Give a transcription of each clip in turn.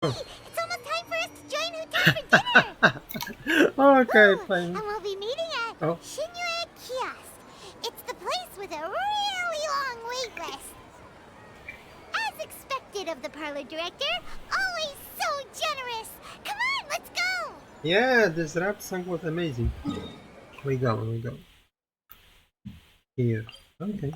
Oh. It's almost time for us to join Hotel for dinner! Okay, Ooh, fine. and we'll be meeting at Oh, Liluye Kiosk. It's the place with a really long wait list. As expected of the parlor director, always so generous. Come on, let's go! yeah, this rap song was amazing. We go. Here. Okay.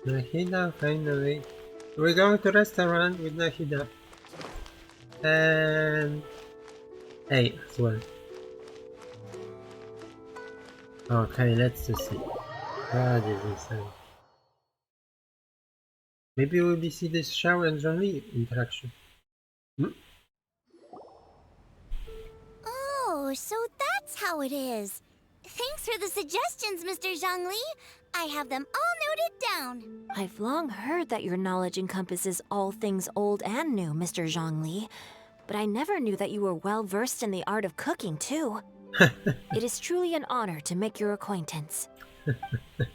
Nahida, finally. We're going to restaurant with Nahida. And A as well. Okay, let's just see. That is insane. Maybe we'll be see this Xiao and Zhongli interaction. Hmm? Oh, so that's how it is. Thanks for the suggestions, Mr. Zhongli. I have them all noted down. I've long heard that your knowledge encompasses all things old and new, Mr. Zhongli. But I never knew that you were well versed in the art of cooking, too. It is truly an honor to make your acquaintance.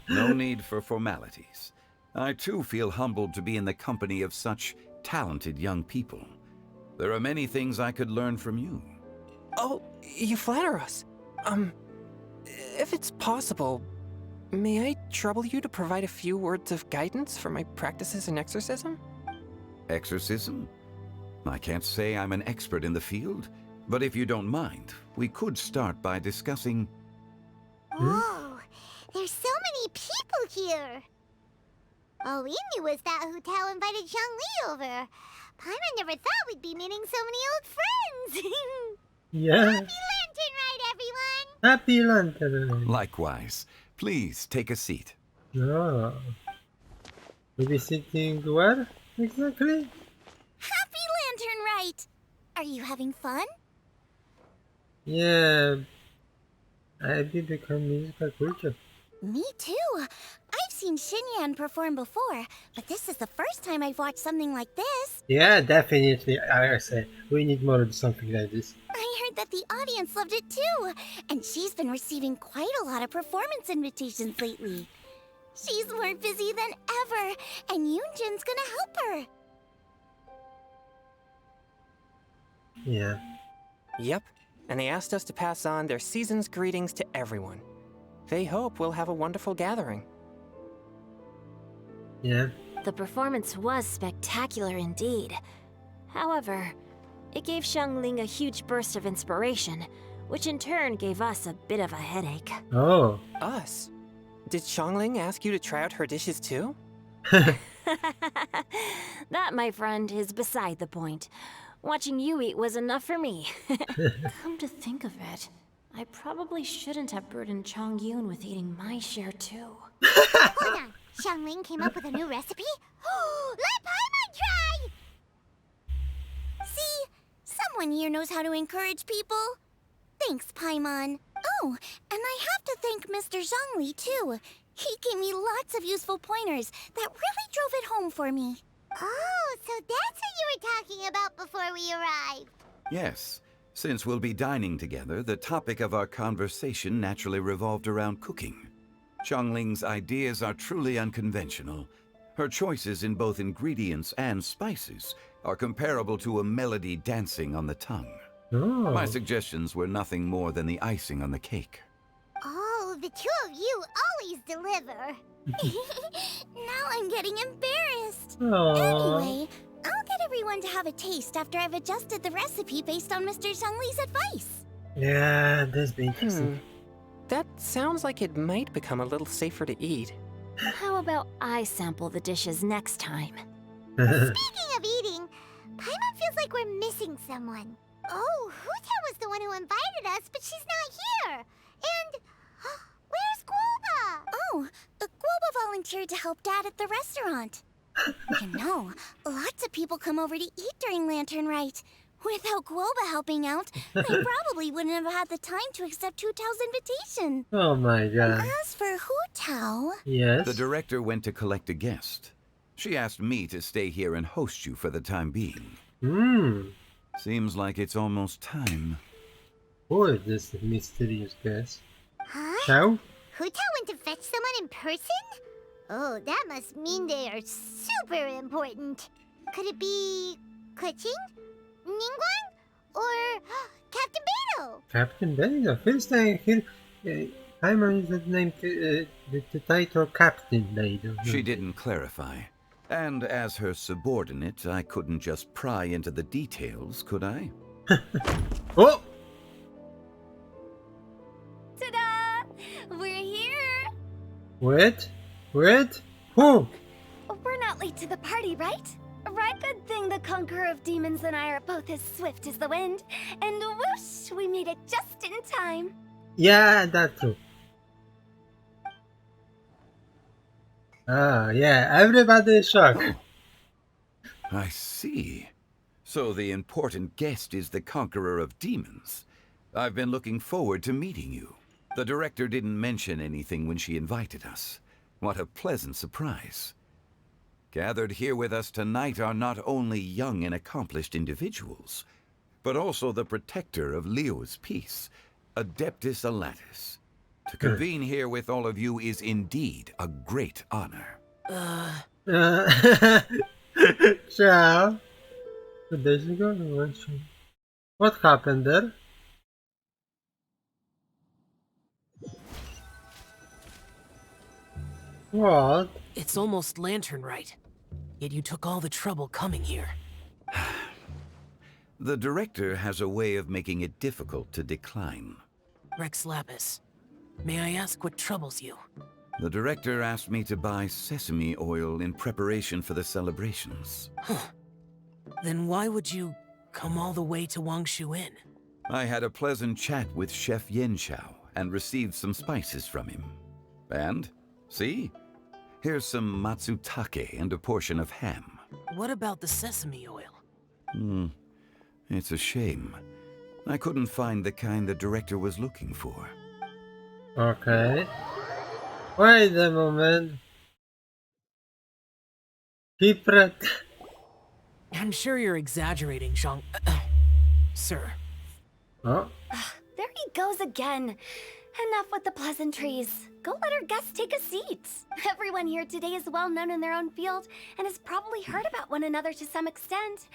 No need for formalities. I too feel humbled to be in the company of such talented young people. There are many things I could learn from you. Oh, you flatter us. If it's possible, may I trouble you to provide a few words of guidance for my practices in exorcism? Exorcism? I can't say I'm an expert in the field, but if you don't mind, we could start by discussing... Whoa, there's so many people here. All we knew was that Hotel invited Zhongli over. Paimon never thought we'd be meeting so many old friends. Yeah. Happy Lantern Ride, everyone! Happy Lantern. Likewise. Please take a seat. Oh. We'll be sitting where exactly? Happy Lantern Ride! Are you having fun? Yeah. I did become musical culture. Me too. I've seen Xinyan perform before, but this is the first time I've watched something like this. Yeah, definitely. I say we need more of something like this. I heard that the audience loved it too, and she's been receiving quite a lot of performance invitations lately. She's more busy than ever, and Yoonjin's gonna help her. Yeah. Yep, and they asked us to pass on their season's greetings to everyone. They hope we'll have a wonderful gathering. Yeah. The performance was spectacular indeed. However, it gave Xiangling a huge burst of inspiration, which in turn gave us a bit of a headache. Oh. Us? Did Xiangling ask you to try out her dishes too? That, my friend, is beside the point. Watching you eat was enough for me. Come to think of it, I probably shouldn't have burdened Chong Yun with eating my share too. Hold on, Xiangling came up with a new recipe? Let Paimon try! See, someone here knows how to encourage people. Thanks, Paimon. Oh, and I have to thank Mr. Zhongli too. He gave me lots of useful pointers that really drove it home for me. Oh, so that's what you were talking about before we arrived. Yes, since we'll be dining together, the topic of our conversation naturally revolved around cooking. Xiangling's ideas are truly unconventional. Her choices in both ingredients and spices are comparable to a melody dancing on the tongue. Oh. My suggestions were nothing more than the icing on the cake. Oh, the two of you always deliver. Now I'm getting embarrassed. Aww. Anyway, I'll get everyone to have a taste after I've adjusted the recipe based on Mr. Zhongli's advice. Yeah, that's been interesting. That sounds like it might become a little safer to eat. How about I sample the dishes next time? Speaking of eating, Paimon feels like we're missing someone. Oh, Huta was the one who invited us, but she's not here. And where's Guoba? Oh, Guoba volunteered to help Dad at the restaurant. You know, lots of people come over to eat during Lantern Rite. Without Guoba helping out, I probably wouldn't have had the time to accept Hu Tao's invitation. Oh my god. As for Hu Tao... Yes. The director went to collect a guest. She asked me to stay here and host you for the time being. Seems like it's almost time. Who is this mysterious guest? Huh? Chow? Huta went to fetch someone in person? Oh, that must mean they are super important. Could it be Kuching? Ningguang? Or Captain Beto? Captain Beto. First time here, Paimon is the name, the title Captain Beto. She didn't clarify. And as her subordinate, I couldn't just pry into the details, could I? Oh! Ta-da! We're here! Wait? Who? We're not late to the party, right? Right, good thing the Conqueror of Demons and I are both as swift as the wind. And whoosh, we made it just in time. Yeah, that's true. Ah, yeah, everybody is shocked. I see. So the important guest is the Conqueror of Demons. I've been looking forward to meeting you. The director didn't mention anything when she invited us. What a pleasant surprise. Gathered here with us tonight are not only young and accomplished individuals, but also the protector of Leo's peace, Adeptus Alatus. To convene here with all of you is indeed a great honor. Ciao. 2 days ago, what happened there? What? It's almost lantern right. Yet you took all the trouble coming here. The director has a way of making it difficult to decline. Rex Lapis, may I ask what troubles you? The director asked me to buy sesame oil in preparation for the celebrations. Then why would you come all the way to Wangshu Inn? I had a pleasant chat with Chef Yenshao and received some spices from him. And, see? Here's some matsutake and a portion of ham. What about the sesame oil? It's a shame. I couldn't find the kind the director was looking for. Okay. Wait a moment. Keep it. I'm sure you're exaggerating, Zhang... Sir. Oh, There he goes again. Enough with the pleasantries. Go let our guests take a seat. Everyone here today is well known in their own field and has probably heard about one another to some extent.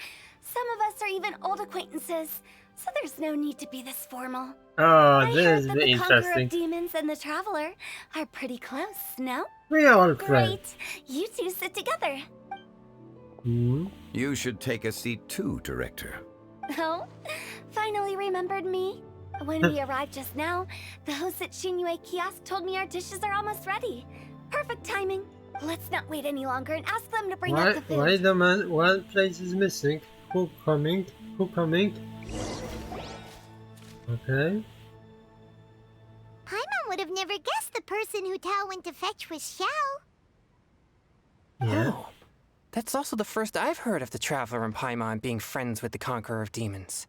Some of us are even old acquaintances, so there's no need to be this formal. oh, I this heard is that the Conqueror interesting. of Demons and the Traveler are pretty close, no? We are all friends. Great. You two sit together. You should take a seat too, director. Oh, finally remembered me? When we arrived just now, the host at Shinue Kiosk told me our dishes are almost ready. Perfect timing. Let's not wait any longer and ask them to bring out the food. Why the man? One place is missing. Who coming? Okay. Paimon would have never guessed the person who Tao went to fetch was Xiao. Yeah. Oh, that's also the first I've heard of the Traveler and Paimon being friends with the Conqueror of Demons.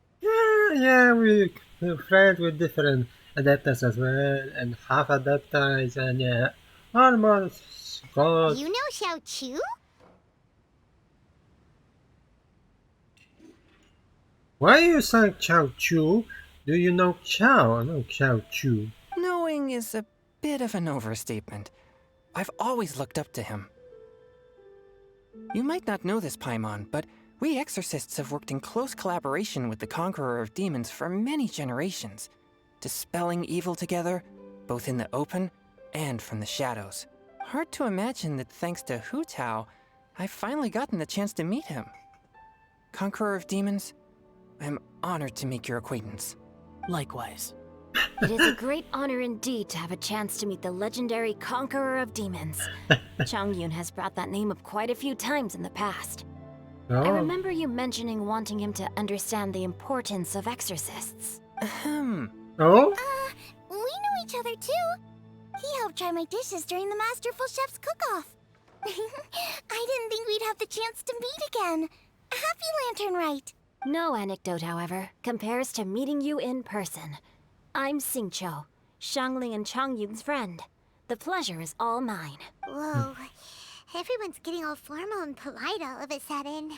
Yeah, we're friends with different adapters as well, and half adapters, and yeah, almost god. You know Xiao Chu? Why you saying Chao Chu? Do you know Chao? I know Chao Chu. Knowing is a bit of an overstatement. I've always looked up to him. You might not know this, Paimon, but we exorcists have worked in close collaboration with the Conqueror of Demons for many generations, dispelling evil together, both in the open and from the shadows. Hard to imagine that thanks to Hu Tao, I've finally gotten the chance to meet him. Conqueror of Demons, I'm honored to make your acquaintance. Likewise. It is a great honor indeed to have a chance to meet the legendary Conqueror of Demons. Changyun has brought that name up quite a few times in the past. I Oh, remember you mentioning wanting him to understand the importance of exorcists. Ahem. oh, We know each other too. He helped try my dishes during the Masterful Chef's cook-off. I didn't think we'd have the chance to meet again. Happy Lantern Rite. No anecdote, however, compares to meeting you in person. I'm Xingqiu, Shangling and Changyun's friend. The pleasure is all mine. Whoa. Everyone's getting all formal and polite all of a sudden.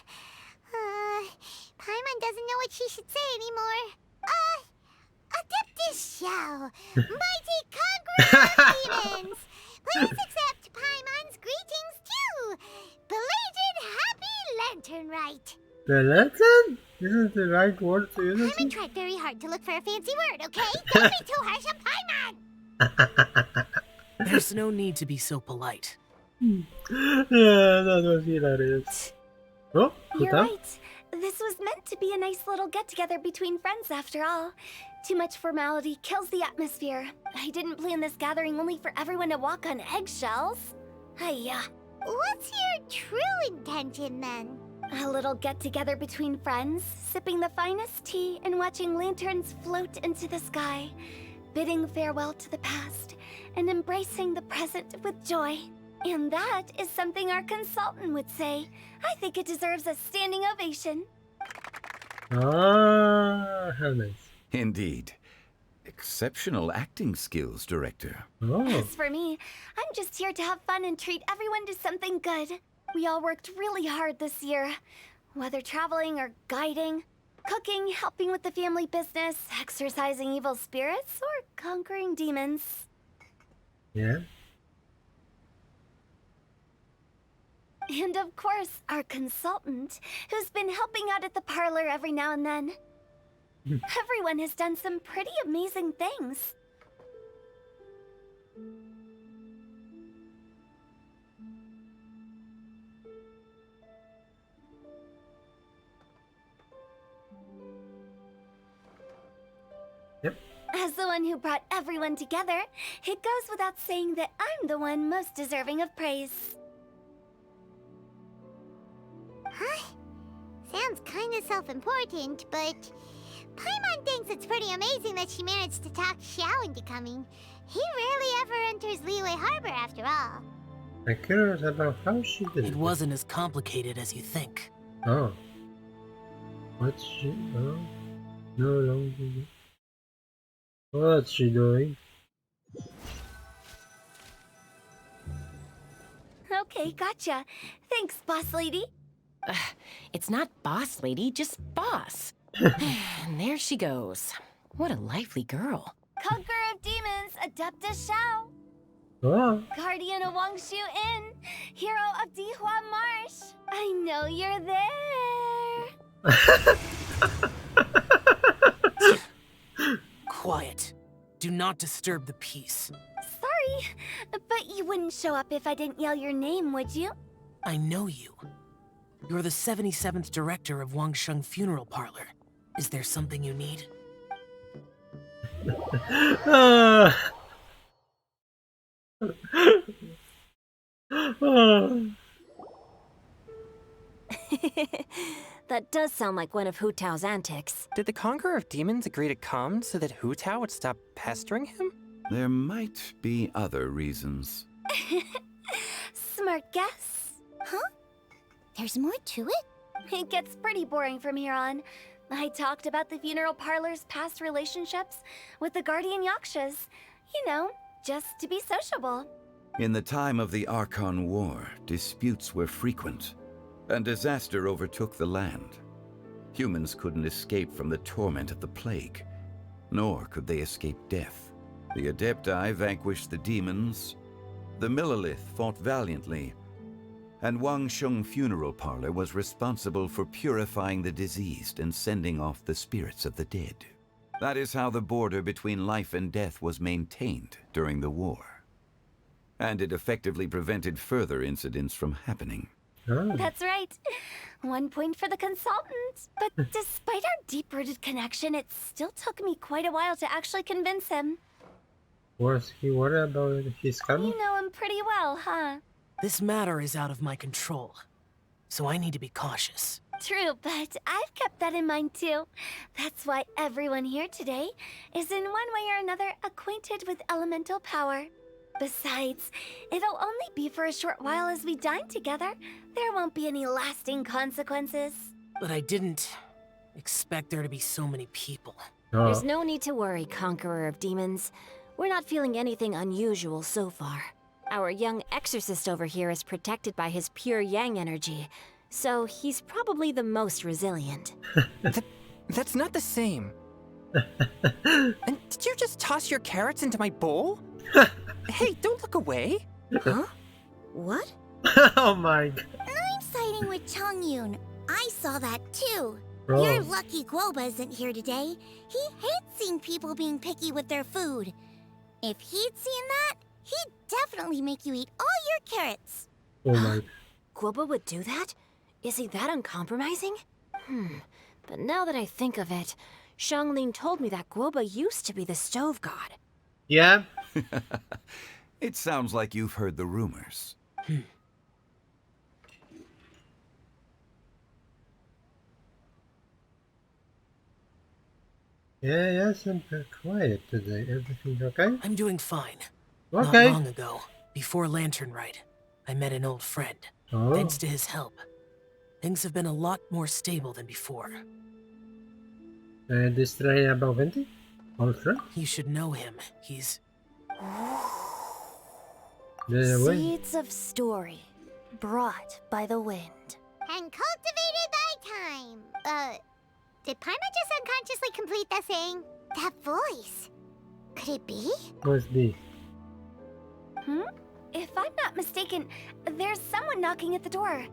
Paimon doesn't know what she should say anymore. Adeptus Shao, mighty conqueror of demons! Please accept Paimon's greetings too! Belated Happy Lantern Rite! The lantern? Isn't the right word to use? Paimon tried very hard to look for a fancy word, okay? Don't be too harsh on Paimon! There's no need to be so polite. Yeah, that was hilarious. Oh, You're Huta? right. This was meant to be a nice little get-together between friends after all. Too much formality kills the atmosphere. I didn't plan this gathering only for everyone to walk on eggshells. Hiya. What's your true intention then? A little get-together between friends, sipping the finest tea and watching lanterns float into the sky, bidding farewell to the past, and embracing the present with joy. And that is something our consultant would say. I think it deserves a standing ovation. Ah, how nice. Indeed. Exceptional acting skills, Director. Oh, As for me, I'm just here to have fun and treat everyone to something good. We all worked really hard this year. Whether traveling or guiding, cooking, helping with the family business, exorcising evil spirits, or conquering demons. yeah. And of course, our consultant, who's been helping out at the parlor every now and then. Everyone has done some pretty amazing things. Yep. As the one who brought everyone together, it goes without saying that I'm the one most deserving of praise. Huh? Sounds kinda self-important, but Paimon thinks it's pretty amazing that she managed to talk Xiao into coming. He rarely ever enters Liluye Harbor after all. I'm curious about how she did It wasn't as complicated as you think. Oh. What's she? Oh. No longer. What's she doing? Okay, gotcha. Thanks, boss lady. It's not boss lady, just boss. And there she goes. What a lively girl. Conqueror of demons, Adeptus Shao. Oh. Guardian of Wangshu Inn, hero of Dihua Marsh. I know you're there. Quiet. Do not disturb the peace. Sorry, but you wouldn't show up if I didn't yell your name, would you? I know you. You're the 77th director of Wangsheng Funeral Parlor. Is there something you need? Ah. Ah. That does sound like one of Hu Tao's antics. Did the Conqueror of Demons agree to come so that Hu Tao would stop pestering him? There might be other reasons. Smart guess. Huh? There's more to it? It gets pretty boring from here on. I talked about the funeral parlor's past relationships with the guardian yakshas. You know, just to be sociable. In the time of the Archon War, disputes were frequent, and disaster overtook the land. Humans couldn't escape from the torment of the plague, nor could they escape death. The Adepti vanquished the demons, the Millelith fought valiantly, and Wangsheng Funeral Parlor was responsible for purifying the diseased and sending off the spirits of the dead. That is how the border between life and death was maintained during the war. And it effectively prevented further incidents from happening. Oh. That's right. 1 point for the consultant. But despite our deep-rooted connection, it still took me quite a while to actually convince him. Was he worried about his karma? You know him pretty well, huh? This matter is out of my control, so I need to be cautious. True, but I've kept that in mind too. That's why everyone here today is in one way or another acquainted with elemental power. Besides, it'll only be for a short while as we dine together. There won't be any lasting consequences. But I didn't expect there to be so many people. Oh. There's no need to worry, Conqueror of Demons. We're not feeling anything unusual so far. Our young exorcist over here is protected by his pure yang energy, so he's probably the most resilient. That's not the same. And did you just toss your carrots into my bowl? Hey, don't look away. Huh? What? Oh my god. I'm siding with Chongyun. I saw that too. Bro. You're lucky Guoba isn't here today. He hates seeing people being picky with their food. If he'd seen that, he'd definitely make you eat all your carrots. Oh my. Guoba would do that? Is he that uncompromising? But now that I think of it, Xiangling told me that Guoba used to be the stove god. Yeah. It sounds like you've heard the rumors. Yeah, he hasn't been quiet today. Everything okay? I'm doing fine. Okay. Not long ago, before Lantern Rite, I met an old friend. Oh. Thanks to his help, things have been a lot more stable than before. This train about 20? Old friend? You should know him. He's... The way. Seeds of story, brought by the wind. And cultivated by time. Did Paimon just unconsciously complete that saying? That voice. Could it be? Must be. If I'm not mistaken, there's someone knocking at the door.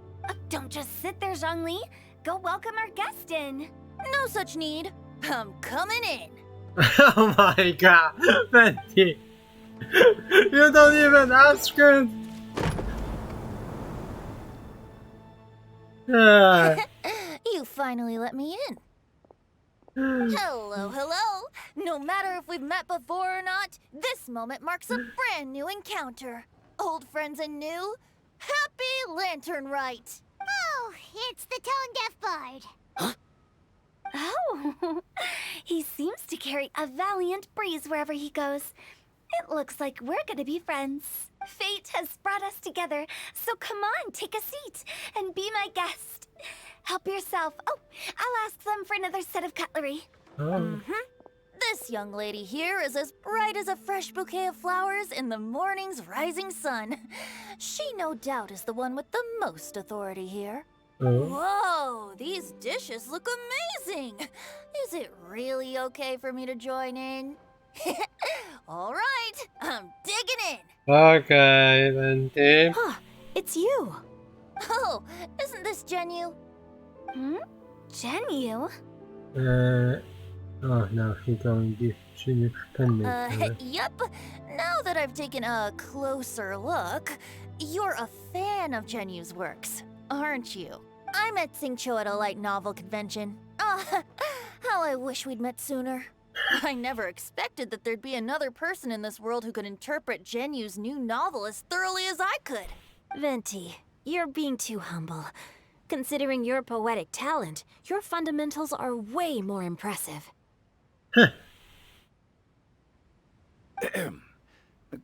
Don't just sit there, Zhongli. Go welcome our guest in. No such need. I'm coming in. Oh my god, Betty! You don't even ask it! Ah. You finally let me in. Hello, hello. No matter if we've met before or not, this moment marks a brand new encounter. Old friends and new. Happy Lantern Rite. Oh, it's the tone-deaf bard. Oh, he seems to carry a valiant breeze wherever he goes. It looks like we're gonna be friends. Fate has brought us together, so come on, take a seat and be my guest. Help yourself. Oh, I'll ask them for another set of cutlery. Oh. This young lady here is as bright as a fresh bouquet of flowers in the morning's rising sun. She no doubt is the one with the most authority here. Oh. Whoa, these dishes look amazing! Is it really okay for me to join in? All right, I'm digging in. Okay, Venti. Huh, it's you. Oh, isn't this Genu? Genyu? Oh no, he going to give Junior pen. Yep. Now that I've taken a closer look, you're a fan of Genu's works, aren't you? I met Xingqiu at a light novel convention. How I wish we'd met sooner. I never expected that there'd be another person in this world who could interpret Genu's new novel as thoroughly as I could. Venti, you're being too humble. Considering your poetic talent, your fundamentals are way more impressive.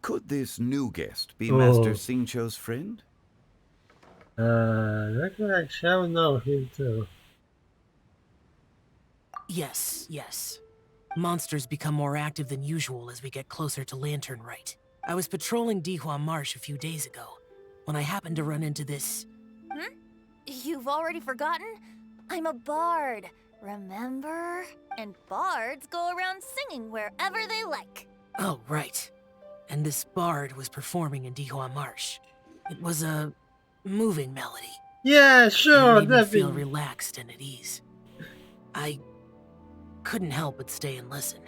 Could this new guest be Master Xingqiu's friend? Looks like Shao know him too. Yes, yes. Monsters become more active than usual as we get closer to Lantern Rite. I was patrolling Dihua Marsh a few days ago, when I happened to run into this... You've already forgotten? I'm a bard, remember? And bards go around singing wherever they like. Oh, right. And this bard was performing in Dihua Marsh. It was a moving melody. Yeah, It sure, made me feel definitely. relaxed and at ease. I couldn't help but stay and listen.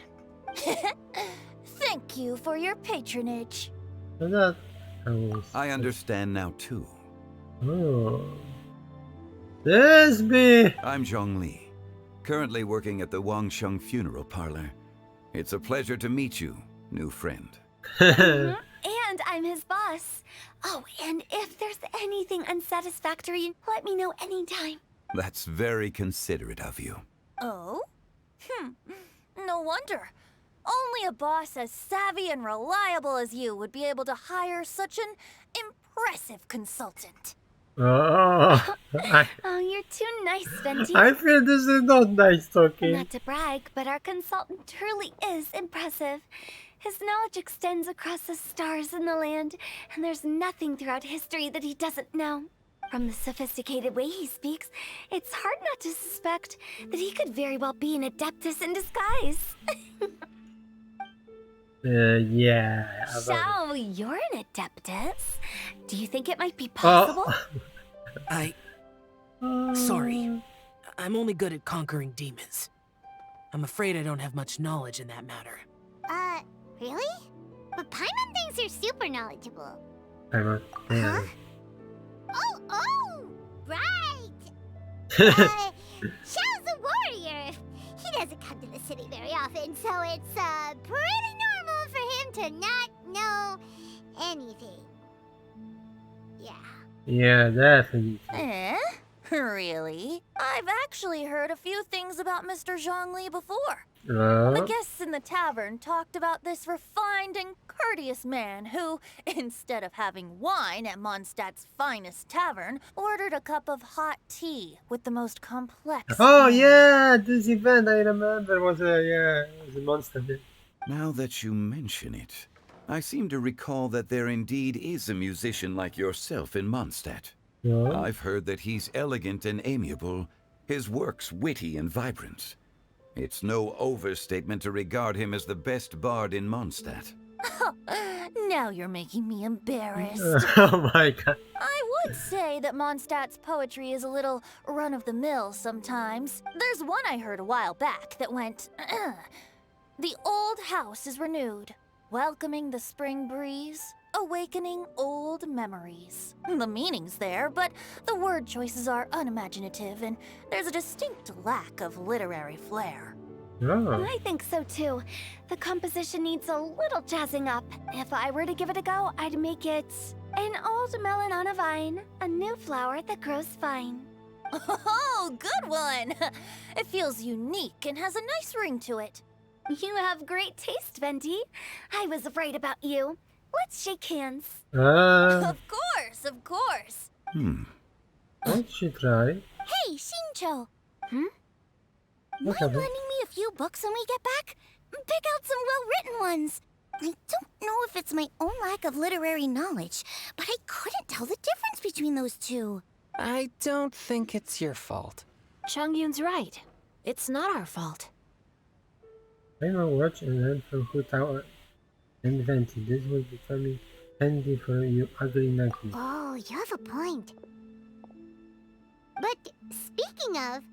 Thank you for your patronage. So that was. I understand now too. Oh. This be. I'm Zhongli, currently working at the Wangsheng Funeral Parlor. It's a pleasure to meet you, new friend. And I'm his boss. Oh, and if there's anything unsatisfactory, let me know anytime. That's very considerate of you. Oh? No wonder. Only a boss as savvy and reliable as you would be able to hire such an impressive consultant. Oh. Oh, you're too nice, Venti. I feel this is not nice talking. Not to brag, but our consultant truly is impressive. His knowledge extends across the stars and the land, and there's nothing throughout history that he doesn't know. From the sophisticated way he speaks, it's hard not to suspect that he could very well be an adeptus in disguise. Yeah. So, you're an adeptus? Do you think it might be possible? Sorry. I'm only good at conquering demons. I'm afraid I don't have much knowledge in that matter. Really? But Paimon thinks you're super knowledgeable. Paimon. Yeah. Oh, right! Xiao's a warrior. He doesn't come to the city very often, so it's, pretty normal for him to not know anything. Yeah. Yeah, definitely. Eh? Really? I've actually heard a few things about Mr. Zhongli before. The Oh. guests in the tavern talked about this refined and courteous man who, instead of having wine at Mondstadt's finest tavern, ordered a cup of hot tea with the most complex. Oh wine. yeah, this event I remember was a monster. Now that you mention it, I seem to recall that there indeed is a musician like yourself in Mondstadt. No. I've heard that he's elegant and amiable, his works witty and vibrant. It's no overstatement to regard him as the best bard in Mondstadt. Now you're making me embarrassed. Oh my god. I would say that Mondstadt's poetry is a little run-of-the-mill sometimes. There's one I heard a while back that went, "The old house is renewed, welcoming the spring breeze, awakening old memories." The meaning's there, but the word choices are unimaginative, and there's a distinct lack of literary flair. Oh. I think so too. The composition needs a little jazzing up. If I were to give it a go, I'd make it an old melon on a vine, a new flower that grows fine. Oh, good one! It feels unique and has a nice ring to it. You have great taste, Venti. I was right about you. Let's shake hands. Ah, Of course, of course. won't she try? Hey, Xingqiu! What Mind happened? lending me a few books when we get back? Pick out some well-written ones. I don't know if it's my own lack of literary knowledge, but I couldn't tell the difference between those two. I don't think it's your fault. Chongyun's right. It's not our fault. Paimon watch and learn from Hu Tao and Venti. This will be coming handy for you ugly Naki. Oh, you have a point. But speaking of,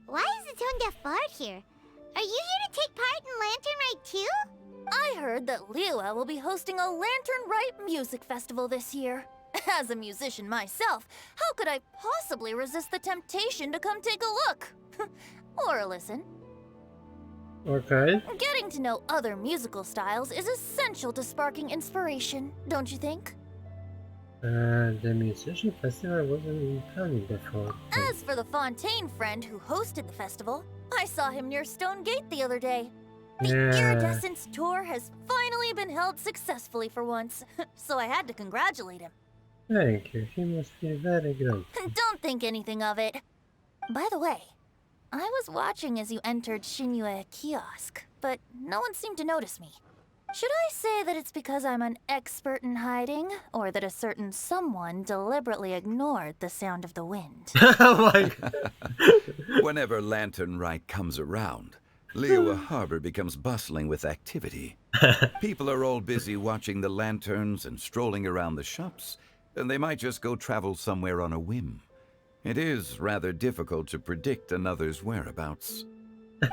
why is the tone deaf bard here? Are you here to take part in Lantern Rite too? I heard that Liluye will be hosting a Lantern Rite music festival this year. As a musician myself, how could I possibly resist the temptation to come take a look? Or listen. Okay. Getting to know other musical styles is essential to sparking inspiration, don't you think? The musician festival wasn't in planning before. As for the Fontaine friend who hosted the festival, I saw him near Stone Gate the other day. The Yeah. Iridescence tour has finally been held successfully for once, so I had to congratulate him. Thank you. He must feel very great. Don't think anything of it. By the way, I was watching as you entered Shinyue Kiosk, but no one seemed to notice me. Should I say that it's because I'm an expert in hiding, or that a certain someone deliberately ignored the sound of the wind? Oh my god. Whenever Lantern Rite comes around, Liluye Harbor becomes bustling with activity. People are all busy watching the lanterns and strolling around the shops, and they might just go travel somewhere on a whim. It is rather difficult to predict another's whereabouts.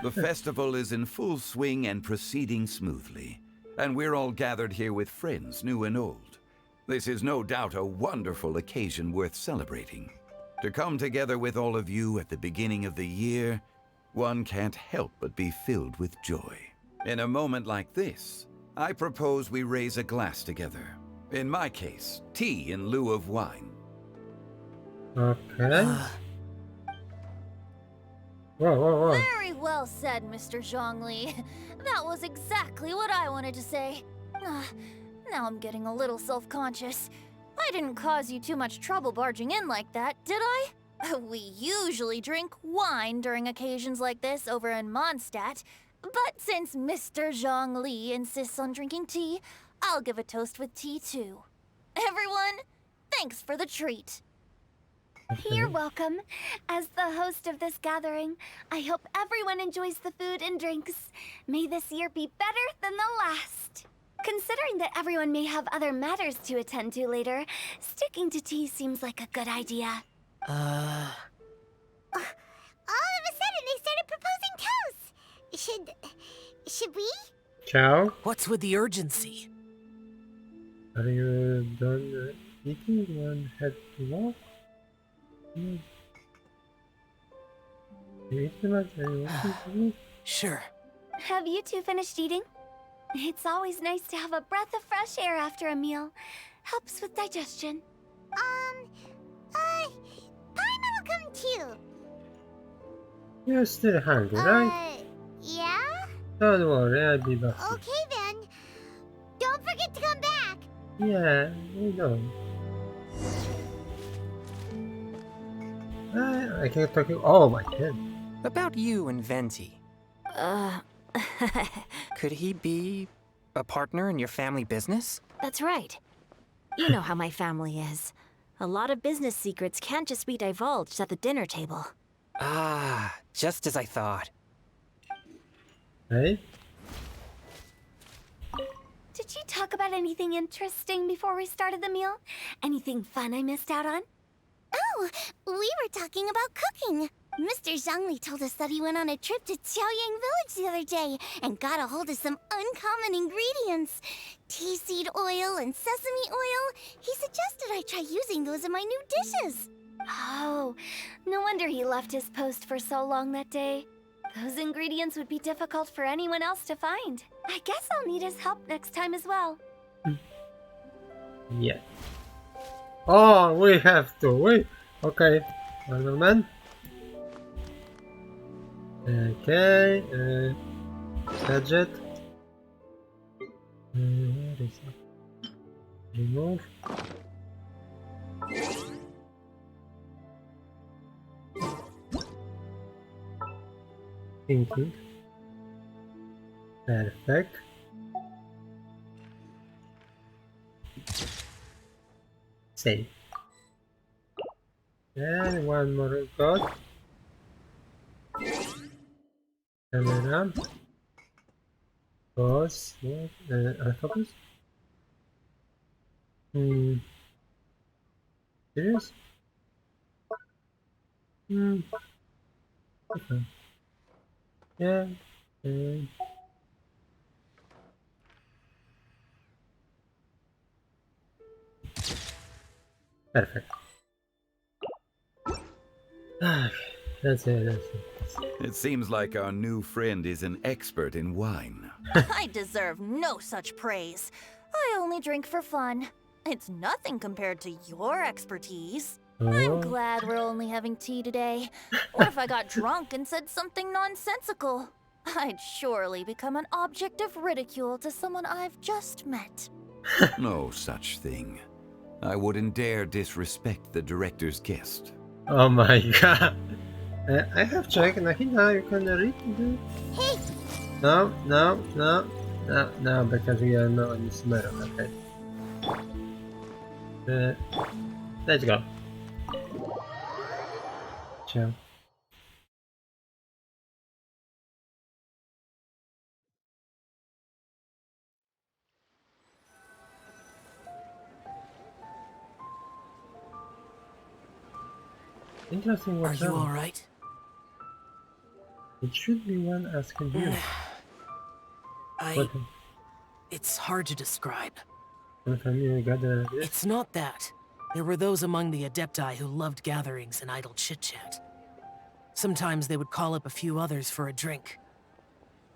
The festival is in full swing and proceeding smoothly, and we're all gathered here with friends, new and old. This is no doubt a wonderful occasion worth celebrating. To come together with all of you at the beginning of the year, one can't help but be filled with joy. In a moment like this, I propose we raise a glass together. In my case, tea in lieu of wine. Okay. Whoa. Very well said, Mr. Zhongli. That was exactly what I wanted to say. Now I'm getting a little self-conscious. I didn't cause you too much trouble barging in like that, did I? We usually drink wine during occasions like this over in Mondstadt, But since Mr. Zhongli insists on drinking tea, I'll give a toast with tea too. Everyone, thanks for the treat. You're welcome. As the host of this gathering, I hope everyone enjoys the food and drinks. May this year be better than the last. Considering that everyone may have other matters to attend to later, sticking to tea seems like a good idea. All of a sudden, they started proposing toasts. Should we? Ciao. What's with the urgency? Are you done eating? One head to walk? You eat too much? Are you walking to me? Sure. Have you two finished eating? It's always nice to have a breath of fresh air after a meal. Helps with digestion. Paimon will come too. You're still hungry, right? Yeah? Don't worry, I'll be back. Okay then. Don't forget to come back. Yeah, we know. I can't talk you. Oh my god. About you and Venti. Uh, Could he be a partner in your family business? that's right. You know how my family is. A lot of business secrets can't just be divulged at the dinner table. Ah, just as I thought. Hey? Did you talk about anything interesting before we started the meal? Anything fun I missed out on? Oh, we were talking about cooking. Mr. Zhongli told us that he went on a trip to Xiaoyang Village the other day and got a hold of some uncommon ingredients. Tea seed oil and sesame oil. He suggested I try using those in my new dishes. Oh, no wonder he left his post for so long that day. Those ingredients would be difficult for anyone else to find. I guess I'll need his help next time as well. Yeah. Oh, we have to. Wait. Okay. One moment. Okay. Gadget. Where is it? Remove. Thinking. Perfect. Save. And one more god. Camera. Pause. What? Focus. Serious? Okay. Yeah. Perfect. That's it. It seems like our new friend is an expert in wine. I deserve no such praise. I only drink for fun. It's nothing compared to your expertise. I'm Oh. glad we're only having tea today. What if I got drunk and said something nonsensical? I'd surely become an object of ridicule to someone I've just met. No such thing. I wouldn't dare disrespect the director's guest. Oh my god. I have checked. Nahina, you can read it. Hey, No, because we are not in this mirror. Okay. Let's go. Ciao. Interesting Are what's you that? alright? It should be one asking you. What? It's hard to describe. From you got this? It's not that. There were those among the Adepti who loved gatherings and idle chit-chat. Sometimes they would call up a few others for a drink.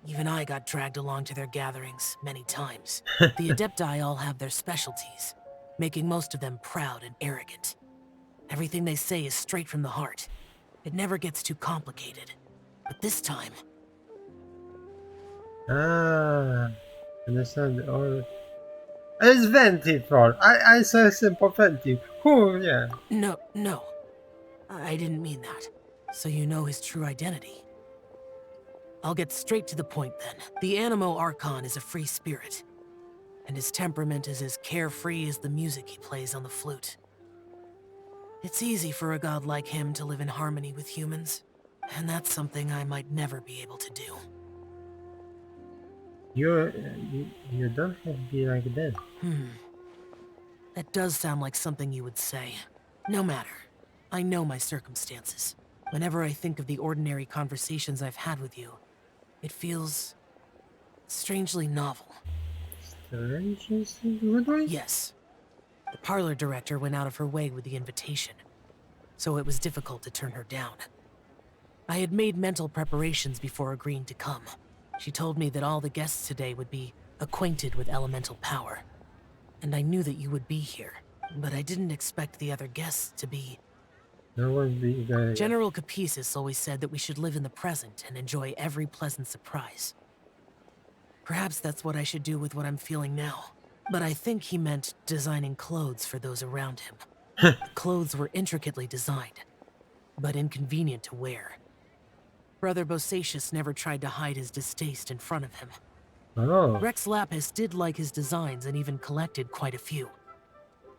Even I got dragged along to their gatherings many times. The Adepti all have their specialties, making most of them proud and arrogant. Everything they say is straight from the heart. It never gets too complicated. But this time... Understand all. It's Venti for. I say simple Venti. Cool, yeah. No. I didn't mean that. So you know his true identity. I'll get straight to the point then. The Animo Archon is a free spirit, and his temperament is as carefree as the music he plays on the flute. It's easy for a god like him to live in harmony with humans, and that's something I might never be able to do. You don't have to be like that. That does sound like something you would say. No matter. I know my circumstances. Whenever I think of the ordinary conversations I've had with you, it feels strangely novel. Strange in a good way? Yes. The parlor director went out of her way with the invitation, so it was difficult to turn her down. I had made mental preparations before agreeing to come. She told me that all the guests today would be acquainted with elemental power, and I knew that you would be here, but I didn't expect the other guests to be... No one be there. General Capisis always said that we should live in the present and enjoy every pleasant surprise. Perhaps that's what I should do with what I'm feeling now. But I think he meant designing clothes for those around him. The clothes were intricately designed, but inconvenient to wear. Brother Bosacius never tried to hide his distaste in front of him. Oh. Rex Lapis did like his designs and even collected quite a few.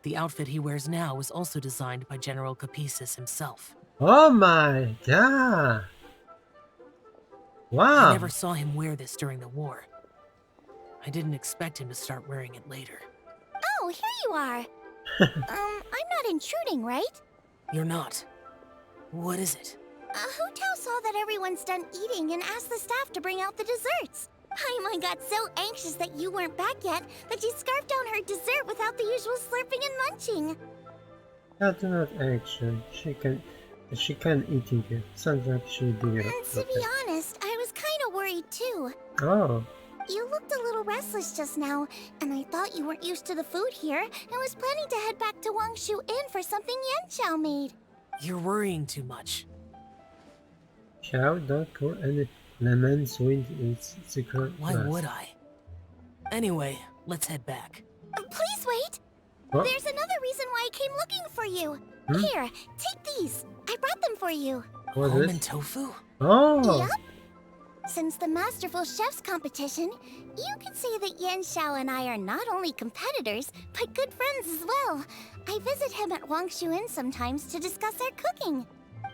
The outfit he wears now was also designed by General Capisis himself. Oh my god. Wow. I never saw him wear this during the war. I didn't expect him to start wearing it later. Oh, here you are. I'm not intruding, right? You're not. What is it? Hu Tao saw that everyone's done eating and asked the staff to bring out the desserts. Paimon got so anxious that you weren't back yet that she scarfed down her dessert without the usual slurping and munching. That's not action. She can eating it. Sounds like she do it. And to be honest, I was kind of worried too. Oh. You looked a little restless just now, and I thought you weren't used to the food here and was planning to head back to Wangshu Inn for something Yan Xiao made. You're worrying too much. Xiao, don't pour any lemons with its secret. Why would I? Anyway, let's head back. Please wait. What? There's another reason why I came looking for you. Here, take these. I brought them for you. What is Almond it? tofu? Oh. Yup. Since the Masterful Chef's competition, you could say that Yan Xiao and I are not only competitors, but good friends as well. I visit him at Wangshu Inn sometimes to discuss our cooking.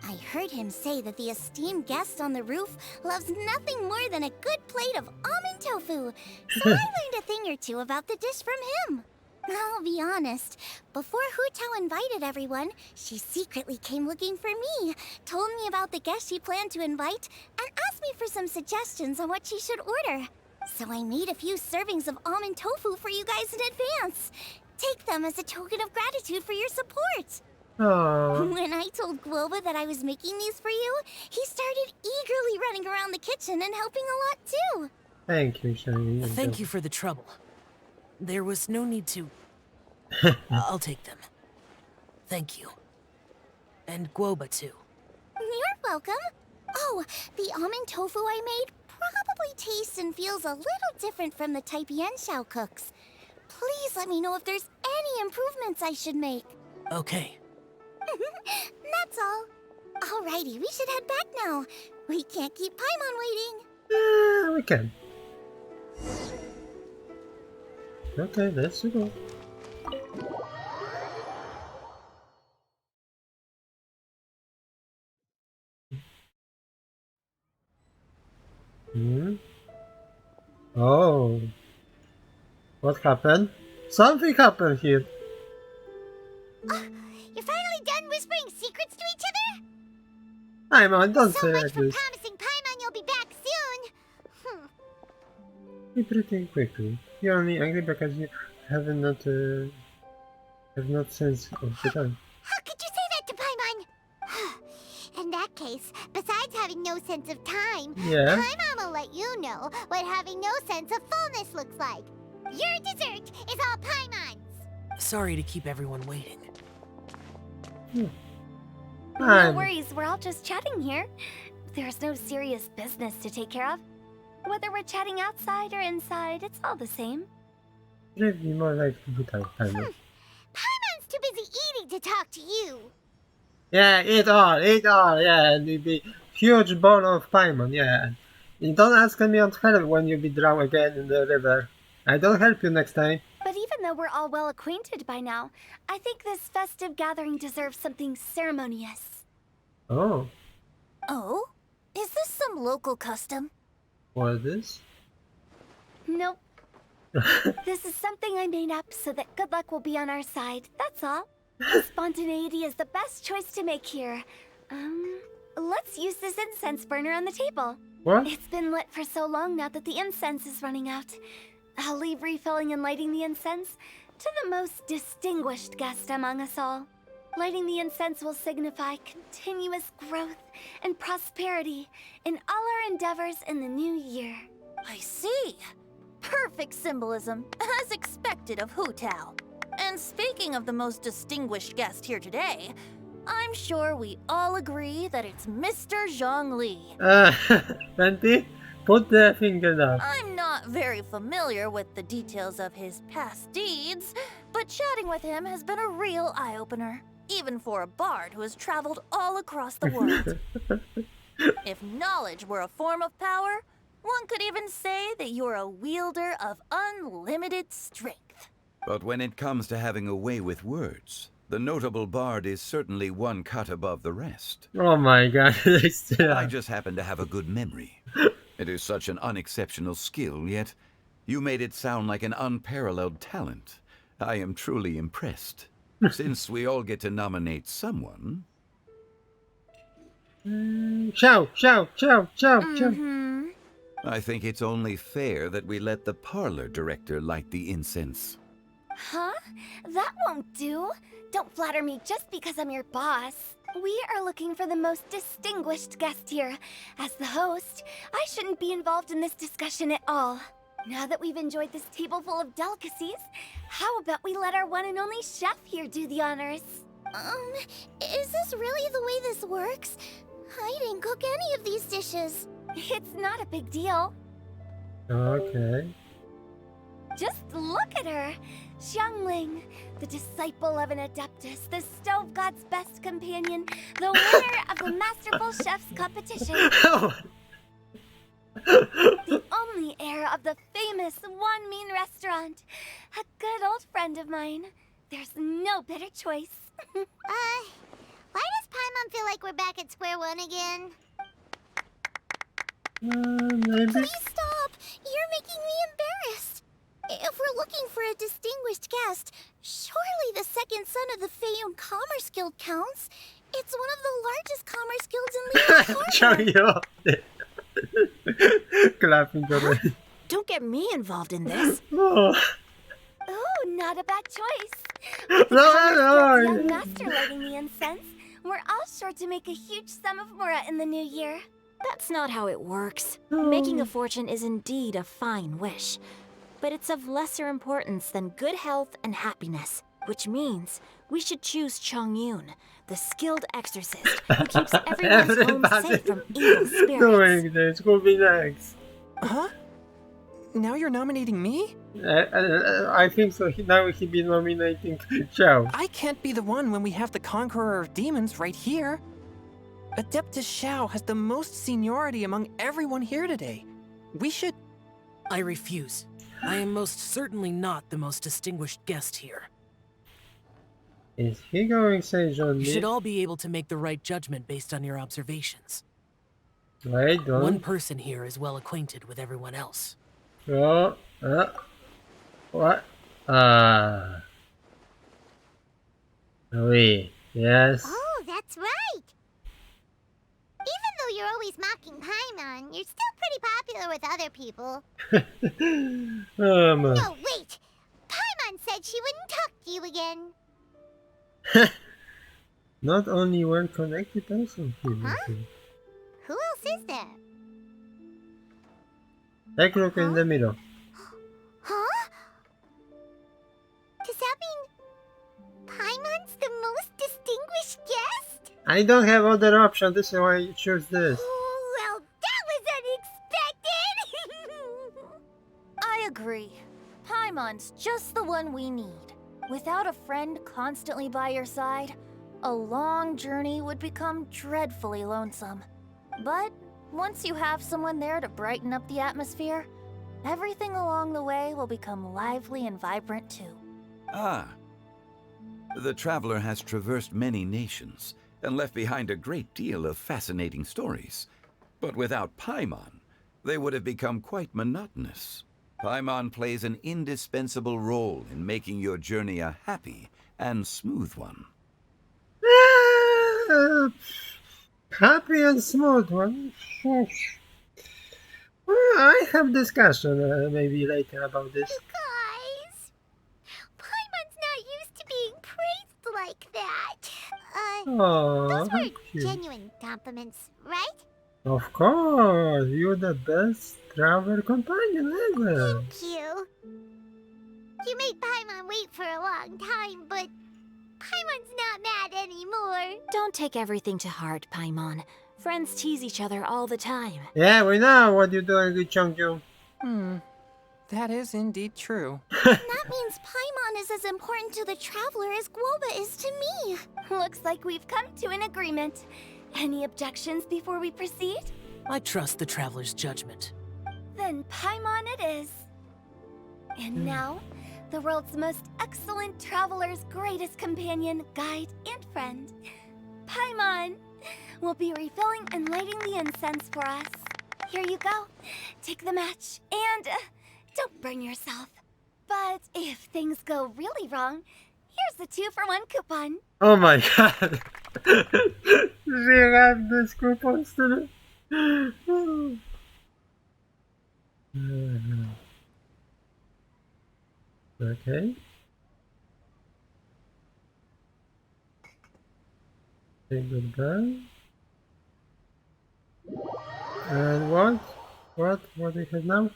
I heard him say that the esteemed guest on the roof loves nothing more than a good plate of almond tofu, so I learned a thing or two about the dish from him. I'll be honest, before Hu Tao invited everyone, she secretly came looking for me, told me about the guests she planned to invite, and asked me for some suggestions on what she should order. So I made a few servings of almond tofu for you guys in advance. Take them as a token of gratitude for your support. Oh. When I told Guoba that I was making these for you, he started eagerly running around the kitchen and helping a lot too. Thank you, Shiny. Thank you for the trouble. There was no need to... I'll take them. Thank you. And Guoba too. You're welcome. Oh, the almond tofu I made probably tastes and feels a little different from the type Yan Xiao cooks. Please let me know if there's any improvements I should make. Okay. That's all. Alrighty, we should head back now. We can't keep Paimon waiting. We can. Okay, let's go. Oh. What happened? Something happened here. You're finally done whispering secrets to each other? Paimon, don't So say much like for this. promising Paimon you'll be back soon. Be pretty quickly. You're only angry because you have not sense of the time. How could you say that to Paimon? In that case, besides having no sense of time, Yeah. Paimon will let you know what having no sense of fullness looks like. Your dessert is all Paimon's. Sorry to keep everyone waiting. No I'm worries, we're all just chatting here. There's no serious business to take care of. Whether we're chatting outside or inside, it's all the same. really more like good time, Paimon. Paimon's too busy eating to talk to you. Yeah, eat all, yeah, and it'll be huge bowl of Paimon, yeah. You don't ask me on help when you be drowned again in the river. I don't help you next time. But even though we're all well acquainted by now, I think this festive gathering deserves something ceremonious. Oh, Oh? Is this some local custom? what is this? Nope. This is something I made up so that good luck will be on our side, that's all. Spontaneity is the best choice to make here. Let's use this incense burner on the table. What? It's been lit for so long now that the incense is running out. I'll leave refilling and lighting the incense to the most distinguished guest among us all. Lighting the incense will signify continuous growth and prosperity in all our endeavors in the new year. I see. Perfect symbolism, as expected of Hu Tao. And speaking of the most distinguished guest here today, I'm sure we all agree that it's Mr. Zhongli. Venti, put the finger down. I'm not very familiar with the details of his past deeds, but chatting with him has been a real eye-opener, even for a bard who has traveled all across the world. If knowledge were a form of power, one could even say that you're a wielder of unlimited strength. But when it comes to having a way with words, the notable bard is certainly one cut above the rest. Oh my god. I just happen to have a good memory. It is such an unexceptional skill, yet you made it sound like an unparalleled talent. I am truly impressed. Since we all get to nominate someone... Ciao. I think it's only fair that we let the parlor director light the incense. Huh? That won't do. Don't flatter me just because I'm your boss. We are looking for the most distinguished guest here. As the host, I shouldn't be involved in this discussion at all. Now that we've enjoyed this table full of delicacies, how about we let our one and only chef here do the honors? Is this really the way this works? I didn't cook any of these dishes. It's not a big deal. Okay. Just look at her! Xiangling, the disciple of an adeptus, the stove god's best companion, the winner of the Masterful Chef's competition, the only heir of the famous One Mean restaurant, a good old friend of mine. There's no better choice. Why does Paimon feel like we're back at square one again? Maybe. Please stop! You're making me embarrassed. If we're looking for a distinguished guest, surely the second son of the Feiyun Commerce Guild counts. It's one of the largest commerce guilds in Liluye Harbor. Clapping already. Don't get me involved in this. Oh. Oh, not a bad choice. No, With the no. young master lighting the incense, we're all sure to make a huge sum of mora in the new year. That's not how it works. Making a fortune is indeed a fine wish, but it's of lesser importance than good health and happiness, which means we should choose Chongyun, the skilled exorcist who keeps everyone's home safe from evil spirits. Doing this will be next. Huh? Now you're nominating me? I think so. Now he be nominating Xiao. I can't be the one when we have the Conqueror of Demons right here. Adeptus Xiao has the most seniority among everyone here today. We should... I refuse. I am most certainly not the most distinguished guest here. Is he going to say John You Lee? should all be able to make the right judgment based on your observations. Wait, don't. One person here is well acquainted with everyone else. Oh, what? Oui, yes. Oh, that's right. Even though you're always mocking Paimon, you're still pretty popular with other people. No, wait! Paimon said she wouldn't talk to you again. Not only one connected person. Huh? Who else is there? Take a look in the middle. Huh? Does that mean Paimon's the most distinguished guest? I don't have other option. This is why you choose this. Oh, well, that was unexpected! I agree. Paimon's just the one we need. Without a friend constantly by your side, a long journey would become dreadfully lonesome. But Once you have someone there to brighten up the atmosphere, everything along the way will become lively and vibrant too. Ah. The traveler has traversed many nations and left behind a great deal of fascinating stories. But without Paimon, they would have become quite monotonous. Paimon plays an indispensable role in making your journey a happy and smooth one. Uh, Happy and smooth one. I have discussion maybe later about this. Guys, Paimon's not used to being praised like that. Oh, Those how were cute. genuine compliments, right? Of course, you're the best travel companion ever. Thank you. You made Paimon wait for a long time, but Paimon's not mad anymore. Don't take everything to heart, Paimon. Friends tease each other all the time. Yeah, we know what you're doing with Chongjong. That is indeed true. That means Paimon is as important to the traveler as Guoba is to me. Looks like we've come to an agreement. Any objections before we proceed? I trust the traveler's judgment. Then Paimon it is. And now, the world's most excellent traveler's greatest companion, guide, and friend, Paimon, will be refilling and lighting the incense for us. Here you go. Take the match, and don't burn yourself. But if things go really wrong, here's the 2-for-1 coupon. Oh my god. She have this coupons today. Okay. Say goodbye. And what? What we have now?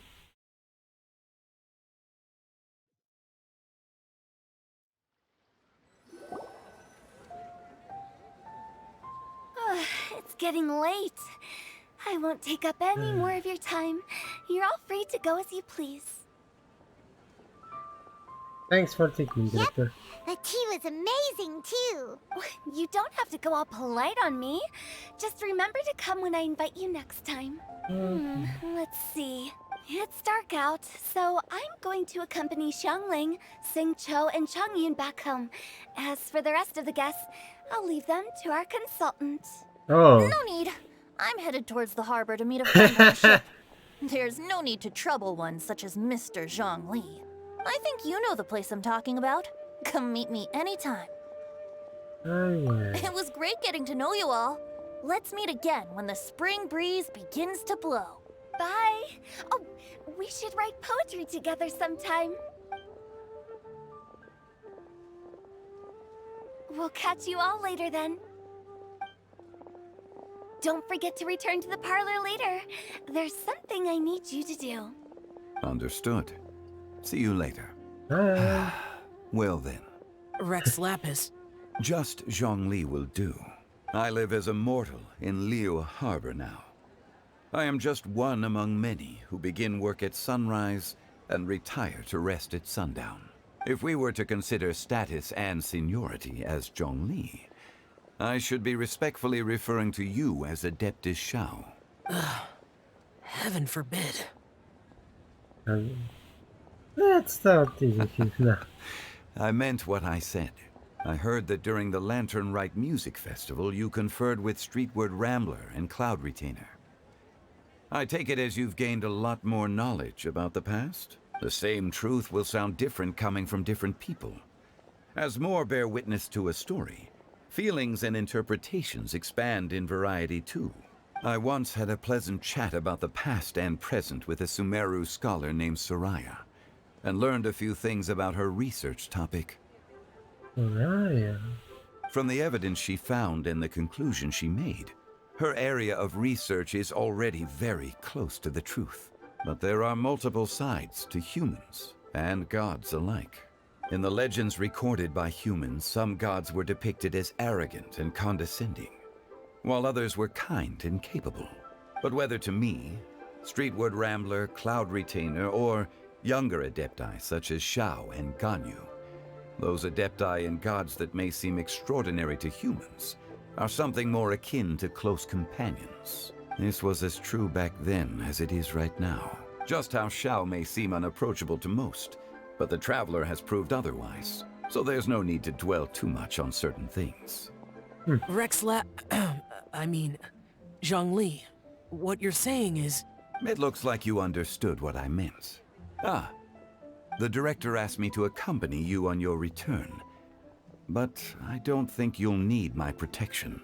It's getting late. I won't take up any more of your time. You're all free to go as you please. Thanks for taking, Director. The tea was amazing, too. You don't have to go all polite on me. Just remember to come when I invite you next time. Let's see. It's dark out, so I'm going to accompany Xiangling, Xingqiu, and Changyun back home. As for the rest of the guests, I'll leave them to our consultant. Oh. No need. I'm headed towards the harbor to meet a friend on the ship. There's no need to trouble one such as Mr. Zhongli. I think you know the place I'm talking about. Come meet me anytime. Oh, yeah. It was great getting to know you all. Let's meet again when the spring breeze begins to blow. Bye. Oh, we should write poetry together sometime. We'll catch you all later then. Don't forget to return to the parlor later. There's something I need you to do. Understood. See you later. Bye. Well then, Rex Lapis. just Zhongli will do. I live as a mortal in Liu Harbor now. I am just one among many who begin work at sunrise and retire to rest at sundown. If we were to consider status and seniority as Zhongli, I should be respectfully referring to you as Adeptus Shao. Heaven forbid. Let's start teasing him now. I meant what I said. I heard that during the Lantern Rite Music Festival, you conferred with Streetward Rambler and Cloud Retainer. I take it as you've gained a lot more knowledge about the past? The same truth will sound different coming from different people. As more bear witness to a story, feelings and interpretations expand in variety too. I once had a pleasant chat about the past and present with a Sumeru scholar named Soraya, and learned a few things about her research topic. Soraya. From the evidence she found and the conclusion she made, her area of research is already very close to the truth. But there are multiple sides to humans and gods alike. In the legends recorded by humans, some gods were depicted as arrogant and condescending, while others were kind and capable. But whether to me, Streetward Rambler, Cloud Retainer, or younger adepti such as Shao and Ganyu, those adepti and gods that may seem extraordinary to humans are something more akin to close companions. This was as true back then as it is right now. Just how Xiao may seem unapproachable to most, but the traveler has proved otherwise. So there's no need to dwell too much on certain things. I mean, Zhongli, what you're saying is... It looks like you understood what I meant. Ah, the director asked me to accompany you on your return, but I don't think you'll need my protection.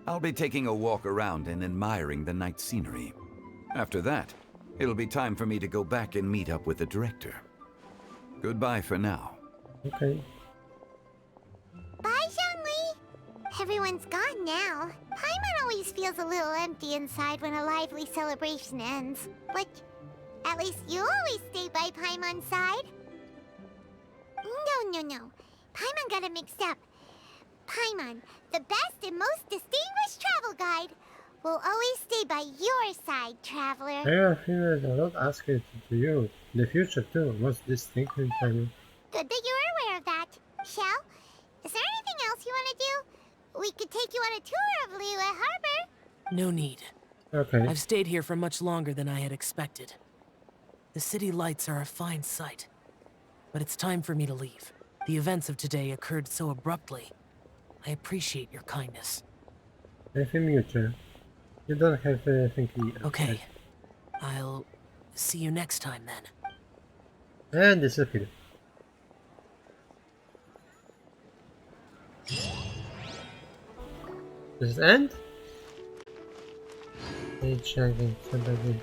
I'll be taking a walk around and admiring the night scenery. After that, it'll be time for me to go back and meet up with the director. Goodbye for now. Okay. Bye, Zhongli! Everyone's gone now. Paimon always feels a little empty inside when a lively celebration ends. But at least you always stay by Paimon's side. No. Paimon got it mixed up. Paimon, the best and most distinguished travel guide, will always stay by your side, traveler. I have a feeling I will ask it to you in the future too. Most distinctly from you. Good that you're aware of that. Shell, is there anything else you want to do? We could take you on a tour of Liluye Harbor. No need. Okay. I've stayed here for much longer than I had expected. The city lights are a fine sight. But it's time for me to leave. The events of today occurred so abruptly. I appreciate your kindness. Anything mutual. You don't have anything here. Okay. I'll see you next time then. And disappear. Does it end? Hey, checking somebody.